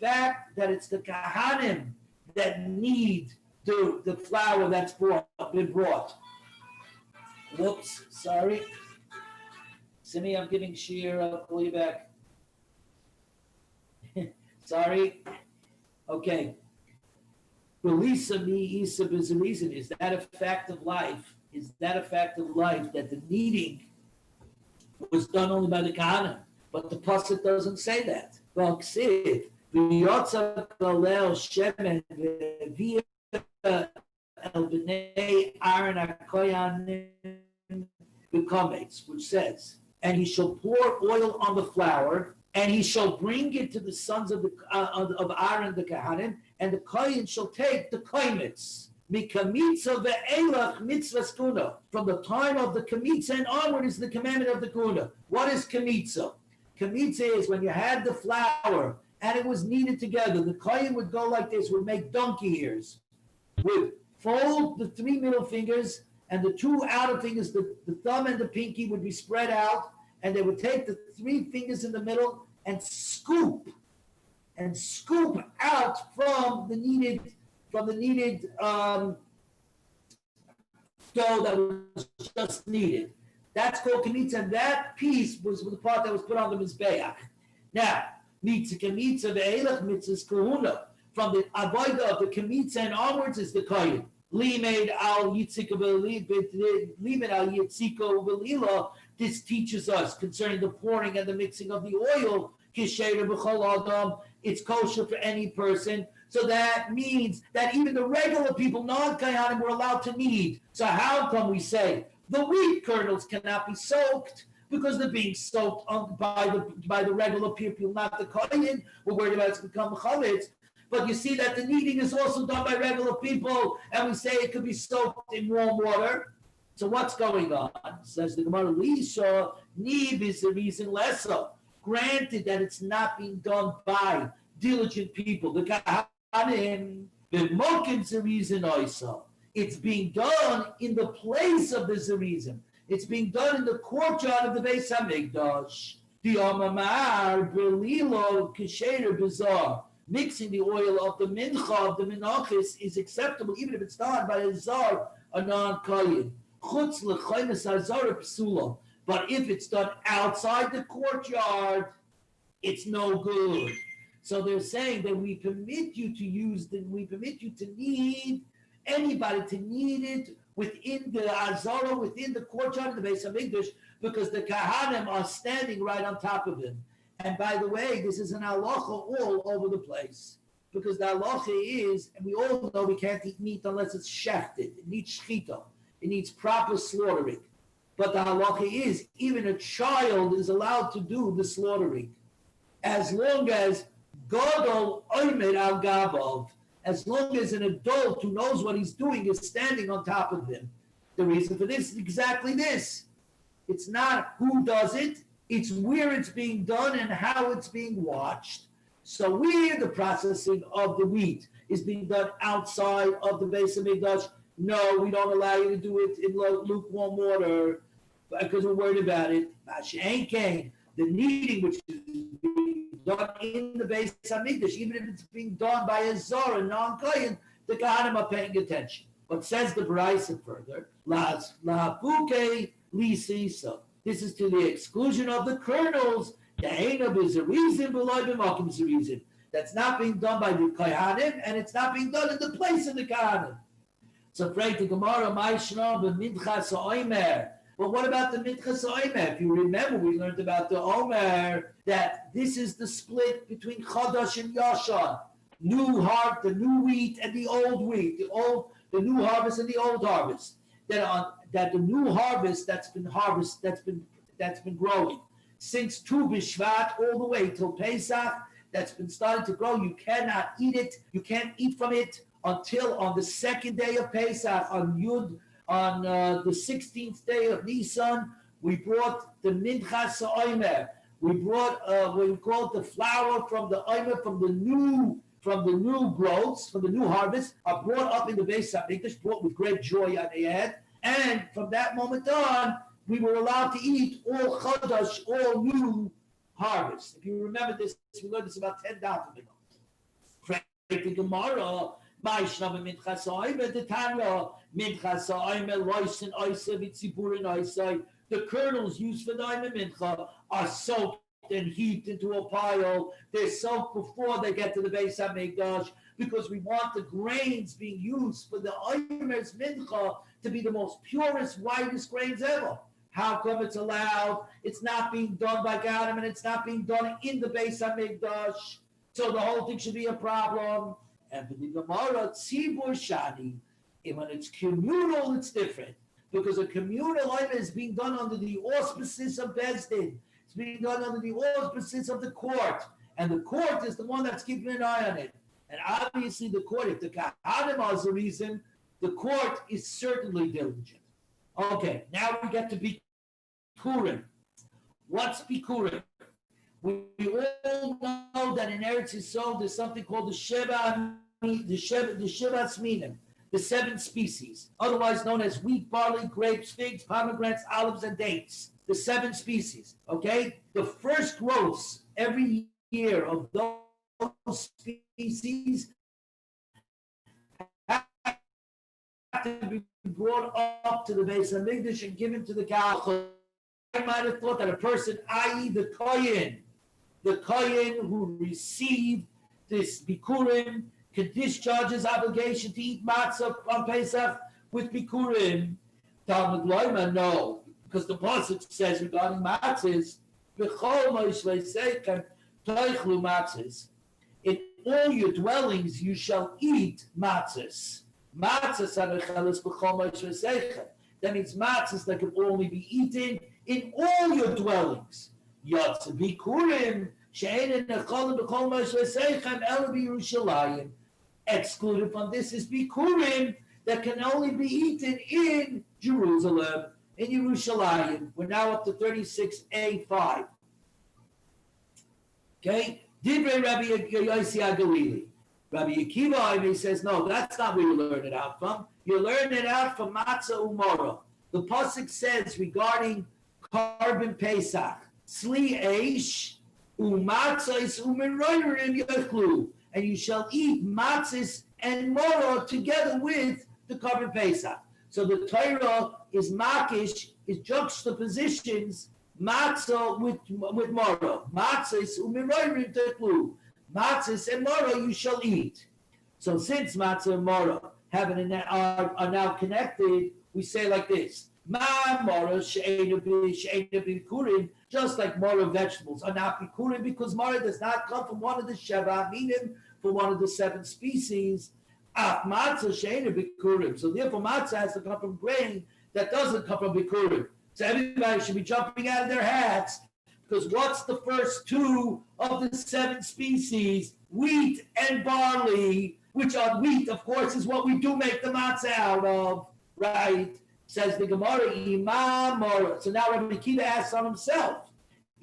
fact that it's the kahanim that need the flour that's been brought. Whoops, sorry. Simi, I'm giving shear. I'll call you back. Sorry. Okay. Belisa mi-isa is the reason. Is that a fact of life? Is that a fact of life that the kneading was done only by the kahanim? But the pasuk doesn't say that. V'aksiv, v'yotza galel shemen v'via el b'nei Aaron HaKoyanim v'kametz, which says, and he shall pour oil on the flour, and he shall bring it to the sons of Aaron the Kohanim, and the Kohen shall take the kametz. Mikamitza ve'elach mitzvah kuna. From the time of the kamitza and onward is the commandment of the kuna. What is kamitza? Kamitza is when you had the flour and it was kneaded together. The kohen would go like this, would make donkey ears, would fold the 3 middle fingers, and the 2 outer fingers, the thumb and the pinky, would be spread out, and they would take the 3 fingers in the middle and scoop out from the kneaded dough that was just kneaded. That's called kamitza, and that piece was the part that was put on the mizbeach. Now, kamitza ve'elach mitzvahs kahuna. From the avodah of the kamitza and onwards is the kohen. Limed al yitzika velila. This teaches us concerning the pouring and the mixing of the oil. Kisher b'chol adam. It's kosher for any person. So that means that even the regular people, non-Kohanim, were allowed to knead. So how come we say the wheat kernels cannot be soaked? Because they're being soaked by the regular people, not the Kohen. We're worried about it's become chametz. But you see that the kneading is also done by regular people, and we say it could be soaked in warm water. So what's going on? Says the Gemara, Lisha, knead is the reason lesser. Granted that it's not being done by diligent people. The Kohanim, the Mokim Zerizim also. It's being done in the place of the Zerizim. It's being done in the courtyard of the Beis HaMikdash. The Omamar, Belilo, Kesher, Bizarre. Mixing the oil of the mincha, of the menachis, is acceptable even if it's done by a zar, a non-kohen. Chutz l'chaymes hazara psula. But if it's done outside the courtyard, it's no good. So they're saying that we permit you to knead anybody to knead it within the azara, within the courtyard of the Beis HaMikdash, because the Kohanim are standing right on top of him. And by the way, this is an halacha all over the place, because the halacha is, and we all know we can't eat meat unless it's shechted. It needs shechita. It needs proper slaughtering. But the halacha is, even a child is allowed to do the slaughtering, as long as Gadol Omer al Gabav, as long as an adult who knows what he's doing is standing on top of him. The reason for this is exactly this. It's not who does it, it's where it's being done and how it's being watched. So where the processing of the wheat is being done outside of the Beis HaMikdash, no, we don't allow you to do it in lukewarm water because we're worried about it. The kneading which is being done in the Beis HaMikdash, even if it's being done by a zar, a non-kohen, the Kohanim are paying attention. But says the Baraisa further, La Fuke Lisisa. This is to the exclusion of the kernels. The Einab is a reason, below the Makim is a reason. That's not being done by the Kohanim, and it's not being done in the place of the Kohanim. So, Frank, the Gemara, Maishna, the Minchas Omer. But what about the Minchas Omer? If you remember, we learned about the Omer, that this is the split between Chadash and Yashan. The new wheat and the old wheat. The new harvest and the old harvest. That the new harvest that's been growing since Tu B'Shvat all the way till Pesach, that's been starting to grow. You cannot eat it. You can't eat from it until on the second day of Pesach, on the 16th day of Nisan. We brought the Minchas Omer. We brought what we call the flour from the Omer, from the new growths, from the new harvest, are brought up in the Beis HaMikdash, brought with great joy on the head. And from that moment on, we were allowed to eat all chadash, all new harvest. If you remember this, we learned this about 10 days ago. The Gemara, Ma'ishnav Minchas Omer, the Tanya, Minchas Omer, Roisen Oisei, Vitziburin Oisei. The kernels used for the Omer Mincha are soaked and heaped into a pile. They're soaked before they get to the Beis HaMikdash, because we want the grains being used for the Omer's Mincha to be the most purest, whitest grains ever. How come it's allowed? It's not being done by Gadim, and it's not being done in the Beis Hamikdash. So the whole thing should be a problem. And for the Gemara, Tzibur Shani, and when it's communal, it's different. Because a communal item is being done under the auspices of Bezdin. It's being done under the auspices of the court. And the court is the one that's keeping an eye on it. And obviously the court, if the Kahanim is the reason, the court is certainly diligent. Okay, now we get to Bikurim. What's Bikurim? We all know that in Eretz Yisrael there's something called the Sheva Sminim, the 7 species, otherwise known as wheat, barley, grapes, figs, pomegranates, olives, and dates. The 7 species, okay? The first growths every year of those species have to be brought up to the Beis Hamikdash and given to the Gal. I might have thought that a person, i.e. the Kohen who received this Bikurim, could discharge his obligation to eat matzah on Pesach with Bikurim. Talmud Loima, no, because the pasuk says regarding matzahs, in all your dwellings you shall eat matzahs. That means matzahs that can only be eaten in all your dwellings. Bikurim, excluded from this is Bikurim that can only be eaten in Jerusalem, in Yerushalayim. We're now up to 36a5. Okay? Divrei Rabbi Yossi HaGalili. Rabbi Akiva says, no, that's not where you learn it out from. You learn it out from Matzah Umara. The pasuk says regarding Carbon Pesach, Sli Eish, Umatzahs Umeroirim Yochlu, and you shall eat matzahs and moro together with the Carbon Pesach. So the Torah is makish, is juxtapositions matzah with moro. Matzahs Umeroirim Yochlu. Matzahs and moro you shall eat. So since matzah and moro are now connected, we say like this. Ma moro she'ena bikurim, just like moro vegetables are not bikurim because moro does not come from one of the sheva minim, from one of the 7 species. Matzah she'ena bikurim. So therefore matzah has to come from grain that doesn't come from bikurim. So everybody should be jumping out of their hats because what's the first 2 of the 7 species? Wheat and barley, which are wheat, of course, is what we do make the matzah out of, right? Says the Gemara, Imam Mora. So now Rabbi Akiva asks on himself,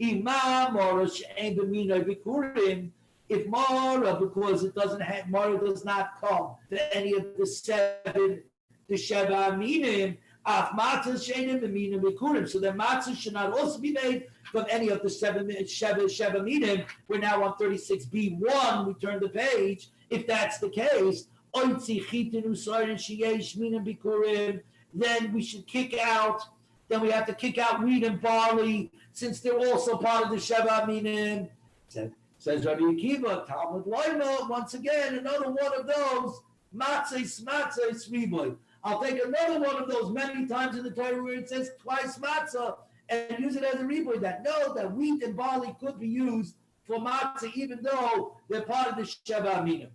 Imam Mora she'en b'minoi bikurim. If Mora, because it doesn't have, Mora does not come to any of the 7, the Sheva Aminim, Af matzah she'en b'minoi bikurim. So the matzah should not also be made from any of the 7 Sheva Aminim. We're now on 36b1. We turn the page. If that's the case, Oitzi chitin usarin sheyesh minim bikurim. Then we should kick out, then we have to kick out wheat and barley, since they're also part of the Sheva Minim. Says Rabbi Akiva, Talmud Loima, once again, another one of those, matzah, sriboy. I'll take another one of those many times in the Torah where it says twice matzah, and use it as a riboy, that wheat and barley could be used for matzah, even though they're part of the Sheva Minim.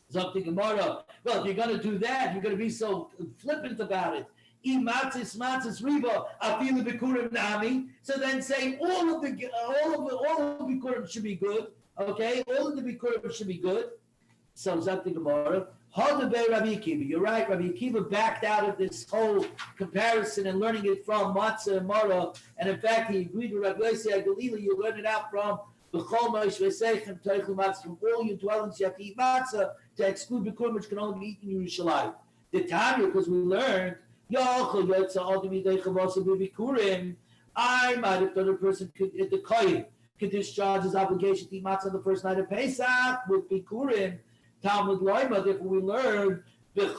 Something Gemara. Well, if you're going to do that, you're going to be so flippant about it. So then say all of the bikurim should be good. Okay, all of the bikurim should be good. So something Gemara. Rabbi Akiva. You're right. Rabbi Akiva backed out of this whole comparison and learning it from matzah and mara. And in fact, he agreed with Rabbi Yossi HaGalili. You learn it out from from all your dwellings you have to eat matzah, to exclude bikurim, which can only be eaten in Yerushalayim. The Tanya, because we learned, I might have thought a person the Kohen could discharge his obligation to eat matzah on the first night of Pesach with bikurim. Talmud Loima, therefore we learned, in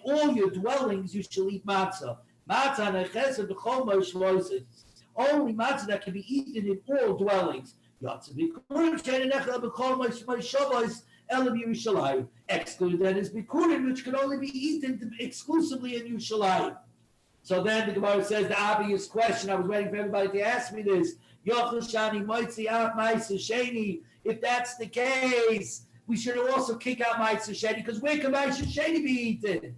all your dwellings you shall eat matzah. Only matzah that can be eaten in all dwellings. Excluded that is bikurim, which can only be eaten exclusively in Yerushalayim. So then the Gemara says the obvious question. I was waiting for everybody to ask me this. If that's the case, we should also kick out Ma'aser Sheni, because where can Ma'aser Sheni be eaten?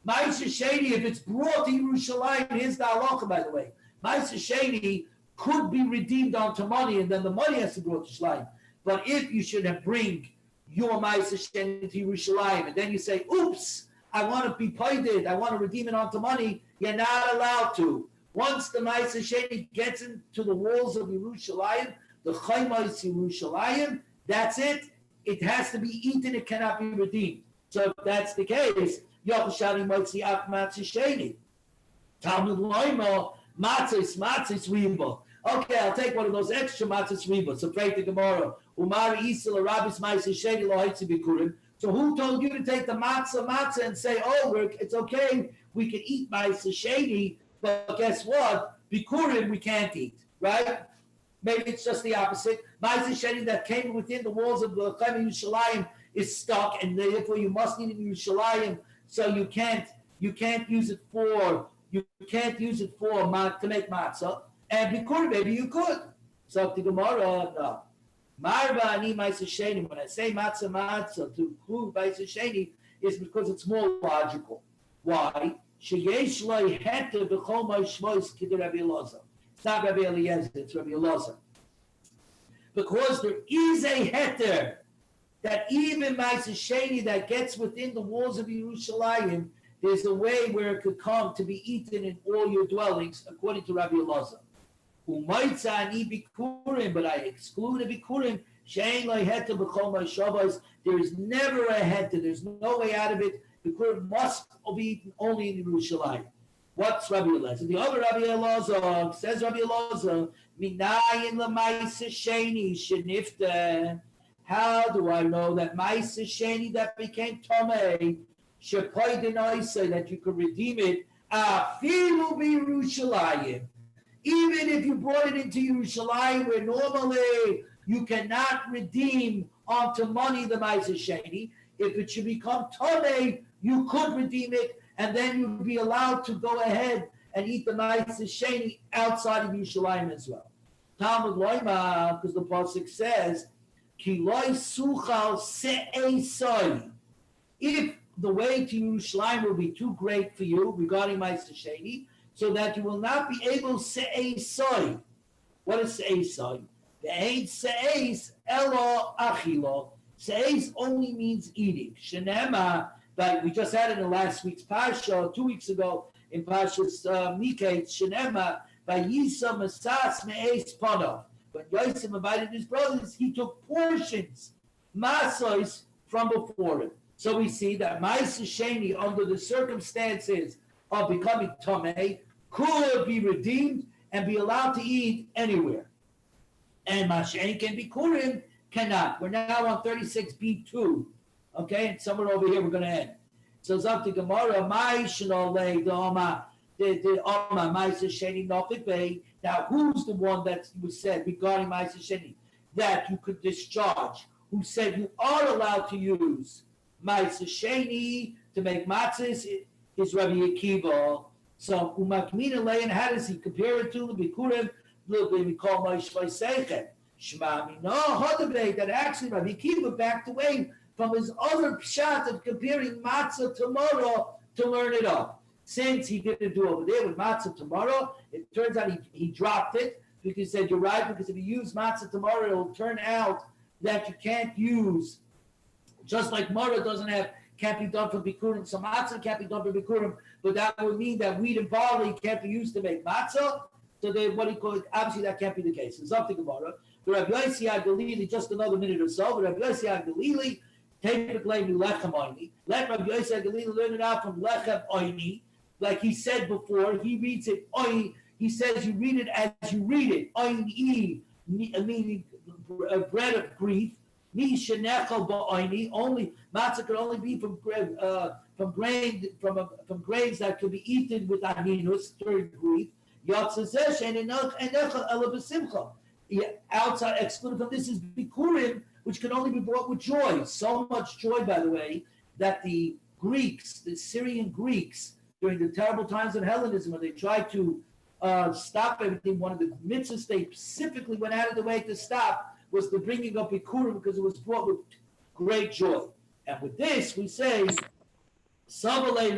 Ma'aser Sheni, if it's brought to Yerushalayim, here's the halacha, by the way. Ma'aser Sheni could be redeemed onto money, and then the money has to go to Yerushalayim. But if you should have bring your Ma'aser Sheni to Yerushalayim, and then you say, oops, I want to be paid, I want to redeem it onto money, you're not allowed to. Once the Ma'aser Sheni gets into the walls of Yerushalayim, the Chaymais Yerushalayim, that's it. It has to be eaten. It cannot be redeemed. So if that's the case, Yochashani Motzi Af Ma'aser Sheni. Talmud Loimo, Matzis Riba. Okay, I'll take one of those extra Matzis Riba. So pray to Gemara. Umari Isel Rabbis Ma'aser Sheni Lo Haitzi Bikurim. So who told you to take the matzah and say, oh, it's okay, we can eat Ma'aser Sheni, but guess what? Bikurim we can't eat, right? Maybe it's just the opposite. Ma'aser Sheni that came within the walls of the Chaim Yerushalayim is stuck, and therefore you must eat in Yerushalayim. So you can't use it to make matzah. And bikurim, maybe you could. So the Gemara, no. Marba ani Ma'aser Sheni. When I say matzah to include Ma'aser Sheni is because it's more logical. Why? Sheyesh lo heter b'chol ma'ishmos k'der Rabbi Elazar. It's not Rabbi Eliezer, it's Rabbi Elazar. Because there is a heter that even Ma'aser Sheni that gets within the walls of Yerushalayim, there's a way where it could come to be eaten in all your dwellings, according to Rabbi Elazar. Umaitza ani bikurim, but I exclude a bikurim. Shein lo heter b'chol ma'ishavos. There is never a heter. There's no way out of it. Bikurim must be eaten only in Yerushalayim. What's Rabbi Elazar? The other Rabbi Elazar says, Rabbi Elazar, minayin l'Ma'aser Sheni shenifta. How do I know that Ma'aser Sheni that became Tomei shepoidenoisa, that you could redeem it afilu b'Yerushalayim, even if you brought it into Yerushalayim, where normally you cannot redeem onto money the Ma'aser Sheni. If it should become Tomei, you could redeem it, and then you'd be allowed to go ahead and eat the Ma'aser Sheni outside of Yerushalayim as well. Talmud Loima, because the pasuk says, Ki loy suchal se'esoi. If the way to Yerushalayim will be too great for you regarding Ma'aser Sheni, so that you will not be able se'esoi. What is se'esoi? The ain't se'es elo achilo. Se'es only means eating. Shenema, like we just had it in last week's Parsha, 2 weeks ago in Parsha's Miketz, Shenema, by Yisa Masas Me'es Panav. When Yosef invited his brothers, he took portions, masos, from before him. So we see that Ma'aser Sheni, under the circumstances of becoming Tomei, could be redeemed and be allowed to eat anywhere. And Ma'aser can be Kurim, cannot. We're now on 36b2. Okay, and somewhere over here we're going to end. So it's up to Gemara. Now, who's the one that was said regarding Ma'aser Sheni that you could discharge? Who said you are allowed to use Ma'aser Sheni to make matzahs? Is Rabbi Akiva. So umakmina lein. How does he compare it to the bikurim? We call Ma'ishvay Seichet. Shema no hodabei, that actually Rabbi Akiva backed away from his other pshat of comparing matzah tomorrow to learn it up. Since he didn't do over there with matzah tomorrow, it turns out he dropped it because he said, you're right, because if you use matzah tomorrow, it'll turn out that you can't use, just like Mara can't be done for bikurim, so matzah can't be done for bikurim, but that would mean that wheat and barley can't be used to make matzah. So they, what he called, obviously that can't be the case. It's up to Gemara. The Rabbi Yossi HaGalili, just another minute or so, but Rabbi Yossi HaGalili, take the claim to Lechem Oini. Let Rabbi Yossi HaGalili learn it out from Lechem Oini. Like he said before, he reads it Oini. He says you read it as you read it. Oini, meaning bread of grief. Mi shenechel ba'oini. Only matzah can only be from grains that can be eaten with aninus during grief. Yatzazeh and enechel ela b'simcha. Outside, excluded from this is bikurim, which can only be brought with joy. So much joy, by the way, that the Greeks, the Syrian Greeks, during the terrible times of Hellenism when they tried to stop everything. One of the mitzvahs they specifically went out of the way to stop was the bringing of Bikurim because it was brought with great joy. And with this, we say, Sabalei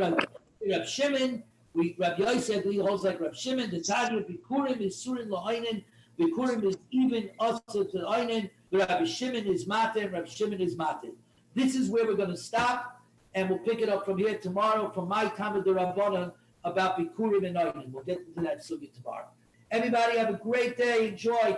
Rab Shimon, Rabbi Yosef holds like Rab Shimon, the Tanya Bikurim is Surin La'ainin, Bikurim is even Asa to Ainin, the Rabbi Shimon is Matin, Rabbi Shimon is Matin. This is where we're going to stop, and we'll pick it up from here tomorrow from my time of the Rabbanan about Bikurim and Ainin. We'll get into that subject tomorrow. Everybody have a great day. Enjoy.